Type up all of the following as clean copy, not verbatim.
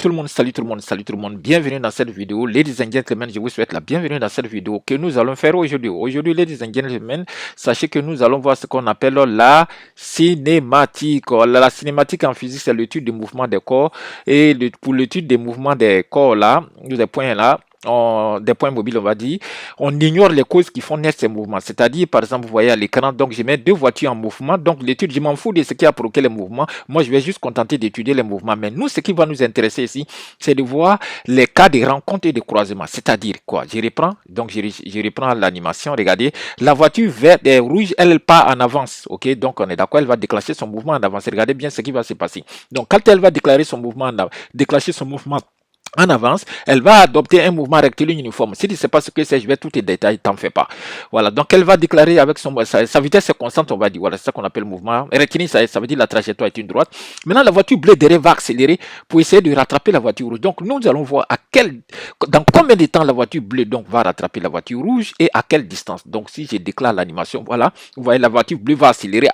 Tout le monde, salut tout le monde, salut tout le monde. Bienvenue dans cette vidéo. Ladies and gentlemen, je vous souhaite la bienvenue dans cette vidéo que nous allons faire aujourd'hui. Aujourd'hui, ladies and gentlemen, sachez que nous allons voir ce qu'on appelle la cinématique. La cinématique en physique, c'est l'étude des mouvements des corps. Et pour l'étude des mouvements des corps là, des points là, des points mobiles, on va dire, on ignore les causes qui font naître ces mouvements. C'est-à-dire, par exemple, vous voyez à l'écran, donc je mets deux voitures en mouvement. Donc l'étude, je m'en fous de ce qui a provoqué les mouvements. Moi, je vais juste contenter d'étudier les mouvements. Mais nous, ce qui va nous intéresser ici, c'est de voir les cas de rencontre et de croisement. C'est-à-dire quoi? Je reprends, donc je reprends l'animation. Regardez, la voiture verte et rouge, elle part en avance. Ok, donc on est d'accord, elle va déclencher son mouvement en avance. Regardez bien ce qui va se passer. Donc quand elle va déclencher son mouvement en avance, elle va adopter un mouvement rectiligne uniforme. Si tu ne sais pas ce que c'est, je vais tous tes détails, t'en fais pas. Voilà, donc elle va déclarer avec sa vitesse est constante, on va dire. Voilà, c'est ça qu'on appelle le mouvement rectiligne, ça veut dire la trajectoire est une droite. Maintenant, la voiture bleue derrière va accélérer pour essayer de rattraper la voiture rouge. Donc, nous allons voir dans combien de temps la voiture bleue donc, va rattraper la voiture rouge et à quelle distance. Donc, si je déclare l'animation, voilà, vous voyez, la voiture bleue va accélérer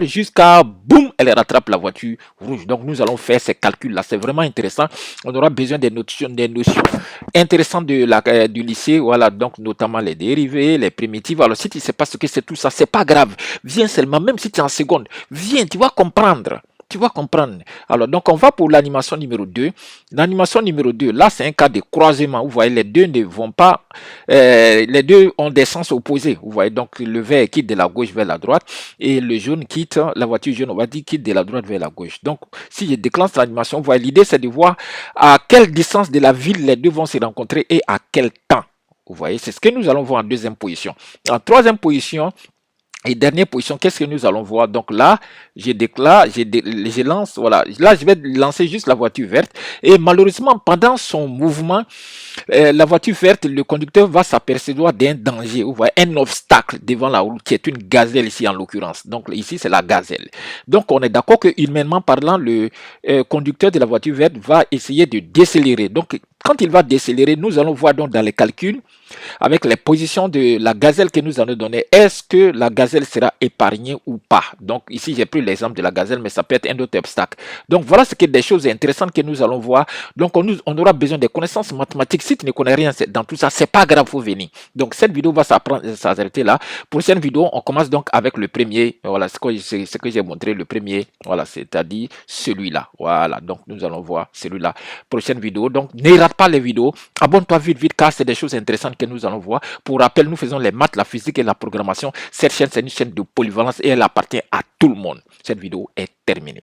jusqu'à boum, elle rattrape la voiture rouge. Donc, nous allons faire ces calculs-là. C'est vraiment intéressant. On aura besoin des notions intéressantes du lycée. Voilà, donc notamment les dérivés, les primitives. Alors, si tu ne sais pas ce que c'est tout ça, c'est pas grave. Viens seulement, même si tu es en seconde, viens, tu vas comprendre. Tu vas comprendre. Alors, donc, on va pour l'animation numéro 2. L'animation numéro 2, là, c'est un cas de croisement. Vous voyez, les deux ne vont pas... les deux ont des sens opposés. Vous voyez, donc, le vert quitte de la gauche vers la droite et le jaune quitte, la voiture jaune, on va dire, quitte de la droite vers la gauche. Donc, si je déclenche l'animation, vous voyez, l'idée, c'est de voir à quelle distance de la ville les deux vont se rencontrer et à quel temps. Vous voyez, c'est ce que nous allons voir en deuxième position. En troisième position, et dernière position, qu'est-ce que nous allons voir? Donc là, je déclare, je lance, voilà. Là, je vais lancer juste la voiture verte. Et malheureusement, pendant son mouvement, la voiture verte, le conducteur va s'apercevoir d'un danger, vous voyez, un obstacle devant la route, qui est une gazelle ici en l'occurrence. Donc ici, c'est la gazelle. Donc on est d'accord que humainement parlant, le conducteur de la voiture verte va essayer de décélérer. Donc quand il va décélérer, nous allons voir donc dans les calculs, avec les positions de la gazelle que nous allons donner, est-ce que la gazelle sera épargnée ou pas? Donc ici, j'ai pris l'exemple de la gazelle, mais ça peut être un autre obstacle. Donc voilà ce qui est des choses intéressantes que nous allons voir. Donc on aura besoin de connaissances mathématiques. Si tu ne connais rien dans tout ça, c'est pas grave, faut venir. Donc cette vidéo va s'arrêter là. Prochaine vidéo, on commence donc avec le premier. Voilà ce que j'ai montré, le premier. Voilà, c'est-à-dire celui-là. Voilà, donc nous allons voir celui-là. Prochaine vidéo. Donc ne rate pas les vidéos. Abonne-toi vite, car c'est des choses intéressantes que nous allons voir. Pour rappel, nous faisons les maths, la physique et la programmation. Cette chaîne, c'est une chaîne de polyvalence et elle appartient à tout le monde. Cette vidéo est terminée.